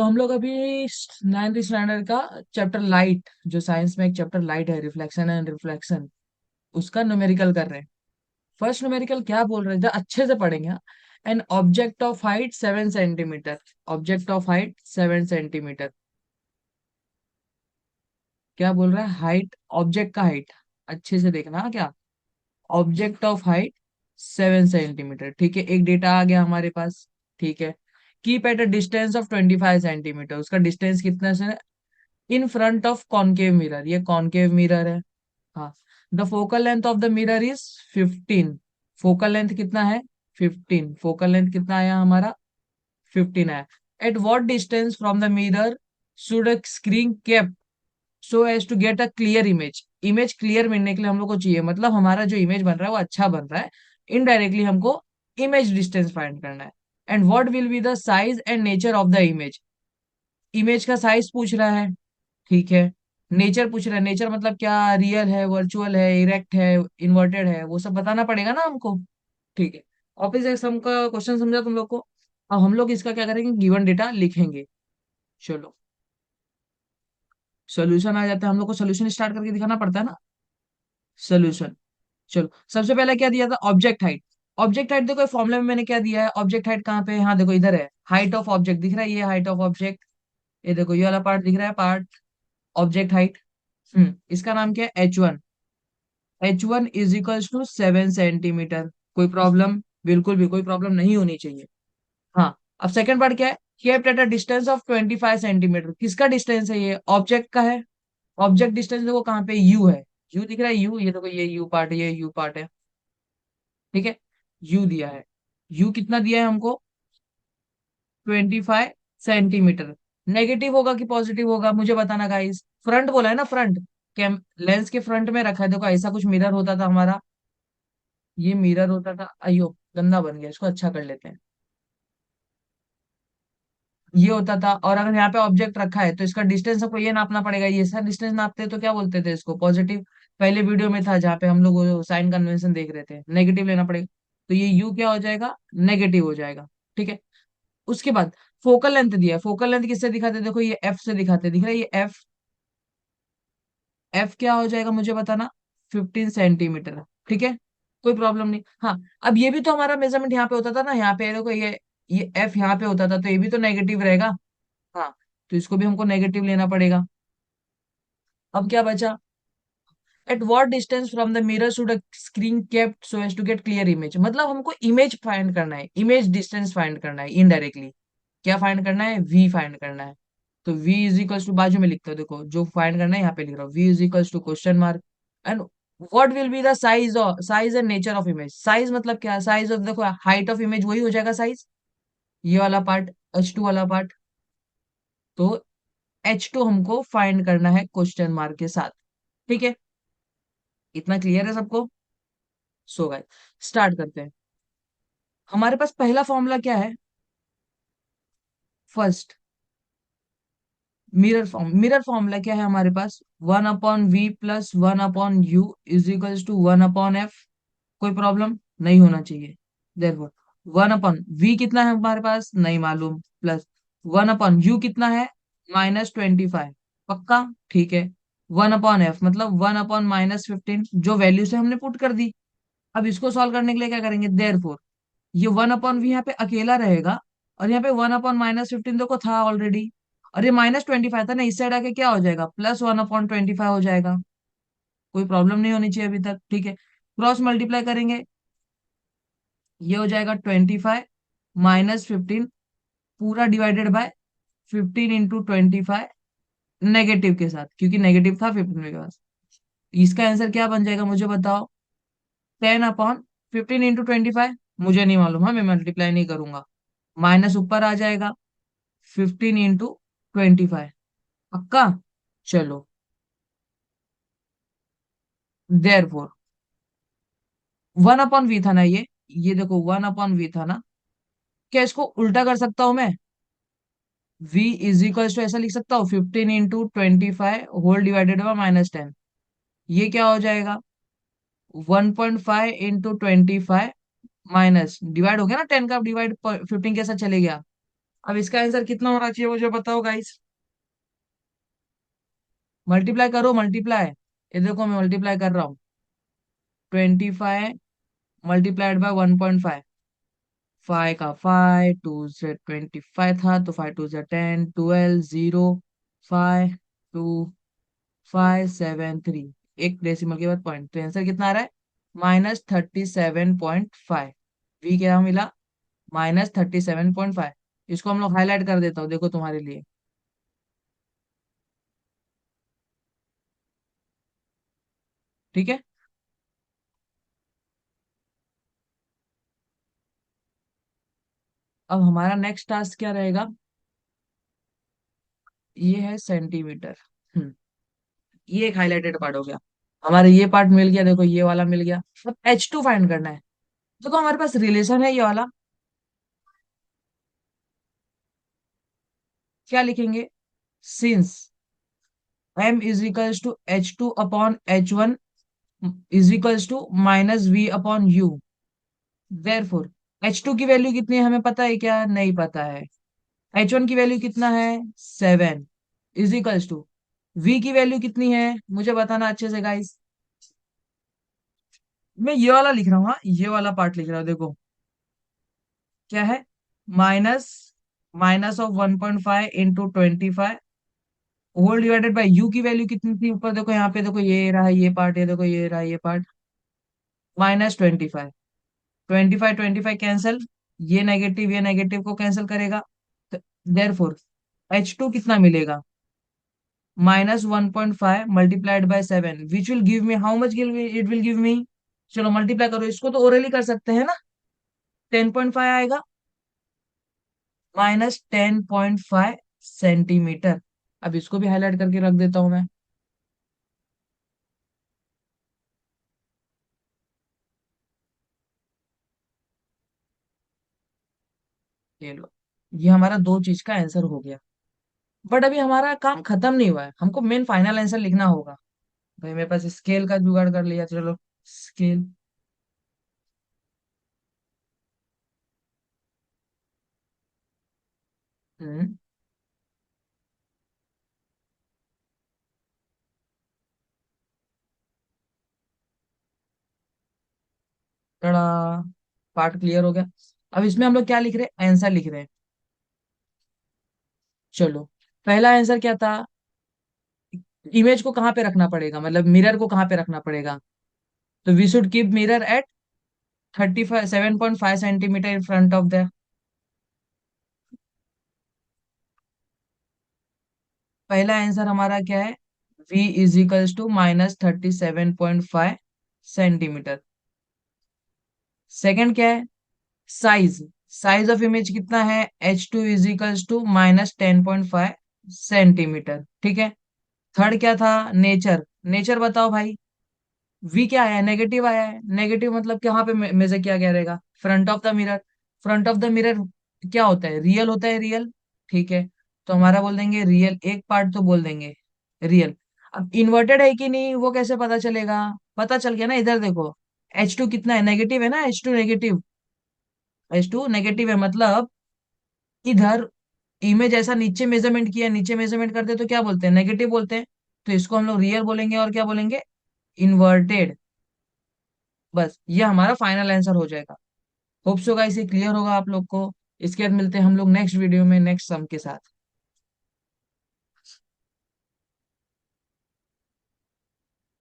तो हम लोग अभी 9th स्टैंडर्ड का चैप्टर लाइट, जो साइंस में एक चैप्टर लाइट है, रिफ्लेक्शन एंड रिफ्लेक्शन, उसका न्यूमेरिकल कर रहे हैं। फर्स्ट न्यूमेरिकल क्या बोल रहे थे, अच्छे से पढ़ेंगे। An object of height 7 centimetre. Object of height 7 centimetre. क्या बोल रहा है? हाइट, ऑब्जेक्ट का हाइट, अच्छे से देखना क्या। ऑब्जेक्ट ऑफ हाइट 7 सेंटीमीटर, ठीक है, एक डेटा आ गया हमारे पास। ठीक है। Keep at a distance of 25 centimetre. उसका डिस्टेंस कितना से? इन फ्रंट ऑफ कॉनकेव मिरर, ये कॉनकेव मिरर है। हाँ। The focal length of the mirror is 15। Focal length कितना है? 15। फोकल लेंथ कितना आया हमारा? 15 आया। At what distance from the mirror should a screen kept so as to get a clear image. Image clear मिलने के लिए हम लोग को चाहिए, मतलब हमारा जो इमेज बन रहा है वो अच्छा बन रहा है। इनडायरेक्टली हमको इमेज डिस्टेंस फाइंड करना है। And what will be the size and nature of the image. Image का साइज पूछ रहा है, ठीक है। नेचर पूछ रहा है, नेचर मतलब क्या, रियल है, वर्चुअल है, इरेक्ट है, इन्वर्टेड है, वो सब बताना पड़ेगा ना हमको। ठीक है। ऑफिस एग्जाम का क्वेश्चन समझा तुम लोग को। अब हम लोग इसका क्या करेंगे, गिवन डेटा लिखेंगे। चलो, सोल्यूशन आ जाता है, हम लोग को सोल्यूशन स्टार्ट करके दिखाना पड़ता है ना। सोल्यूशन। चलो, सबसे पहले क्या दिया था? Object height. ऑब्जेक्ट हाइट देखो, फॉर्मूले में मैंने क्या दिया है, ऑब्जेक्ट हाइट कहाँ पे है? हाँ देखो, इधर है। हाइट ऑफ ऑब्जेक्ट दिख रहा है, ये हाइट ऑफ ऑब्जेक्ट। ये देखो, ये वाला पार्ट दिख रहा है, पार्ट ऑब्जेक्ट हाइट। इसका नाम क्या है? H1। H1 is equals to 7 centimetre. कोई प्रॉब्लम? बिल्कुल भी कोई प्रॉब्लम नहीं होनी चाहिए। हाँ। अब सेकंड पार्ट क्या है? Kept at a distance of 25 centimetre. किसका डिस्टेंस है? ये ऑब्जेक्ट का है। ऑब्जेक्ट डिस्टेंस देखो कहाँ पे, यू है। यू दिख रहा है, यू, ये देखो, ये यू पार्ट है, ये यू पार्ट है। ठीक है। यू दिया है। यू कितना दिया है हमको? 25 सेंटीमीटर। नेगेटिव होगा कि पॉजिटिव होगा, मुझे बताना गाइस। फ्रंट बोला है ना, फ्रंट। कैम लेंस के फ्रंट में रखा है, देखो ऐसा कुछ मिरर होता था हमारा। ये मिरर होता था, अयो गंदा बन गया, इसको अच्छा कर लेते हैं। ये होता था, और अगर यहाँ पे ऑब्जेक्ट रखा है तो इसका डिस्टेंस आपको ये नापना पड़ेगा। ये सर डिस्टेंस नापते तो क्या बोलते थे इसको? पॉजिटिव। पहले वीडियो में था जहाँ पे हम लोग साइन कन्वेंशन देख रहे थे, नेगेटिव लेना पड़ेगा। तो ये यू क्या हो जाएगा? नेगेटिव हो जाएगा। ठीक है। उसके बाद फोकल लेंथ दिया है। फोकल लेंथ किससे दिखाते हैं? देखो, ये एफ से दिखाते हैं, दिख रहा है ये एफ। एफ क्या हो जाएगा मुझे बताना? 15 सेंटीमीटर। ठीक है। कोई प्रॉब्लम नहीं। हाँ। अब ये भी तो हमारा मेजरमेंट यहाँ पे होता था ना, यहाँ पे देखो, ये एफ यहाँ पे होता था, तो ये भी तो नेगेटिव रहेगा। हाँ। तो इसको भी हमको नेगेटिव लेना पड़ेगा। अब क्या बचा? At what distance from the mirror should a screen kept so as to get clear image. मतलब हमको इमेज फाइंड करना है, इमेज डिस्टेंस फाइंड करना है इनडायरेक्टली। क्या फाइंड करना है? वी फाइंड करना है। तो v इज इक्वल्स टू, बाजू में लिखते हो देखो, जो फाइंड करना है यहाँ पे लिख रहा हूँ, v is equals to question mark. And what will be the size of, size and nature of image. Size मतलब क्या? साइज ऑफ, देखो हाइट ऑफ इमेज वही हो जाएगा साइज, ये वाला पार्ट, H2 वाला पार्ट। तो H2 हमको फाइंड करना है क्वेश्चन मार्क के साथ। ठीक है। इतना क्लियर है सबको? सो गाइस, स्टार्ट करते हैं। हमारे पास पहला फॉर्मूला क्या है? फर्स्ट, मिरर फॉर्मूला क्या है हमारे पास? 1/v+1/u is equals to 1/f। कोई प्रॉब्लम नहीं होना चाहिए। देखो, 1/v कितना है हमारे पास? नहीं मालूम। प्लस 1/u कितना है? -25। पक्का? ठीक है। 1/f मतलब 1/-15, जो वैल्यू से हमने पुट कर दी। अब इसको सॉल्व करने के लिए क्या करेंगे? देयरफॉर ये 1/v यहाँ पे अकेला रहेगा, और यहाँ पे 1/-15 देखो था ऑलरेडी। और ये -25 था ना, इस साइड आके क्या हो जाएगा? +1/25 हो जाएगा। कोई प्रॉब्लम नहीं होनी चाहिए अभी तक। ठीक है। क्रॉस मल्टीप्लाई करेंगे, ये हो जाएगा 25 - 15, पूरा डिवाइडेड बाय 15 × 25, नेगेटिव के साथ, क्योंकि नेगेटिव था 15 के पास। इसका आंसर क्या बन जाएगा मुझे बताओ? 10/15 × 25। मुझे नहीं मालूम, हाँ मैं मल्टीप्लाई नहीं करूंगा। माइनस ऊपर आ जाएगा, 15 × 25। पक्का? चलो, देयरफॉर 1/v था ना ये देखो 1/v था ना। क्या इसको उल्टा कर सकता हूं मैं? v इज इक्वल टू ऐसा लिख सकता हूँ, 15 × 25 होल डिवाइडेड बाय -10। ये क्या हो जाएगा? 1.5 × 25 माइनस, डिवाइड हो गया ना, 10 का डिवाइड 15 के साथ चले गया, अब इसका आंसर कितना होना चाहिए मुझे बताओ गाइस। मल्टीप्लाई करो मल्टीप्लाई, ये देखो मैं मल्टीप्लाई कर रहा हूँ। 25 मल्टीप्लाइड बाय 1.5। 5 का 5, 2 से 25 था तो 5 2 से 10, 12, 0, 5, 2, 5, 7, 3। एक डेसिमल के बाद पॉइंट, तो आंसर कितना आ रहा है? -37.5। वी क्या मिला? -37.5। इसको हम लोग हाईलाइट कर देता हूँ, देखो तुम्हारे लिए। ठीक है। अब हमारा नेक्स्ट टास्क क्या रहेगा? ये है सेंटीमीटर। हम्म ये एक हाईलाइटेड पार्ट हो गया। हमारे ये पार्ट मिल गया, देखो ये वाला मिल गया। अब H2 फाइंड करना है। देखो हमारे पास रिलेशन है ये वाला। क्या लिखेंगे? Since M is equals to H2/H1 is equals to -V/U। Therefore H2 की वैल्यू कितनी है हमें पता है क्या? नहीं पता है। H1 की वैल्यू कितना है? 7 इज इक्वल्स टू V की वैल्यू कितनी है मुझे बताना अच्छे से गाइस। मैं ये वाला लिख रहा हूँ, हाँ ये वाला पार्ट लिख रहा हूँ, देखो क्या है। Minus minus of 1.5 into 25 whole divided by u की वैल्यू कितनी थी ऊपर देखो, यहाँ पे देखो ये रहा ये पार्ट, ये देखो ये रहा ये पार्ट। -25। 25 कैंसिल, ये नेगेटिव को कैंसिल करेगा। देयरफॉर H2 कितना मिलेगा? -1.5 multiplied by 7 which will give me how much, it will give me. चलो मल्टीप्लाई करो, इसको तो ओरली कर सकते हैं ना। 10.5 आएगा। -10.5 सेंटीमीटर। अब इसको भी हाईलाइट करके रख देता हूं मैं। ये लो, ये हमारा दो चीज का आंसर हो गया। बट अभी हमारा काम खत्म नहीं हुआ है, हमको मेन फाइनल आंसर लिखना होगा। भाई मेरे पास स्केल का जुगाड़ कर लिया, चलो स्केल। हम्म बड़ा पार्ट क्लियर हो गया। अब इसमें हम लोग क्या लिख रहे हैं? आंसर लिख रहे हैं। चलो, पहला आंसर क्या था? इमेज को कहाँ पे रखना पड़ेगा, मतलब मिरर को कहाँ पे रखना पड़ेगा? तो we should keep mirror at 7.5 centimetre in front of the. पहला आंसर हमारा क्या है? V is equals to -37.5 centimetre. Second क्या है? साइज, साइज ऑफ इमेज कितना है? H2 is equals to -10.5 centimetre. ठीक है। थर्ड क्या था? नेचर, नेचर बताओ भाई। V क्या आया है? नेगेटिव आया है। नेगेटिव मतलब कहाँ पे मेजर किया गया रहेगा? Front of the mirror. Front of the mirror क्या होता है? रियल होता है, रियल। ठीक है, तो हमारा बोल देंगे रियल, एक पार्ट तो बोल देंगे रियल। अब इन्वर्टेड है कि नहीं वो कैसे पता चलेगा? पता चल गया ना, इधर देखो। H2 कितना है? नेगेटिव है ना, H2 नेगेटिव। H2 नेगेटिव है मतलब इधर इमेज ऐसा नीचे मेजरमेंट किया, नीचे मेजरमेंट करते तो क्या बोलते हैं? नेगेटिव बोलते हैं। तो इसको हम लोग रियल बोलेंगे और क्या बोलेंगे? इन्वर्टेड। बस ये हमारा फाइनल आंसर हो जाएगा। होप सो गाइस ये क्लियर होगा आप लोग को। इसके बाद मिलते हैं हम लोग नेक्स्ट वीडियो में नेक्स्ट सम के साथ।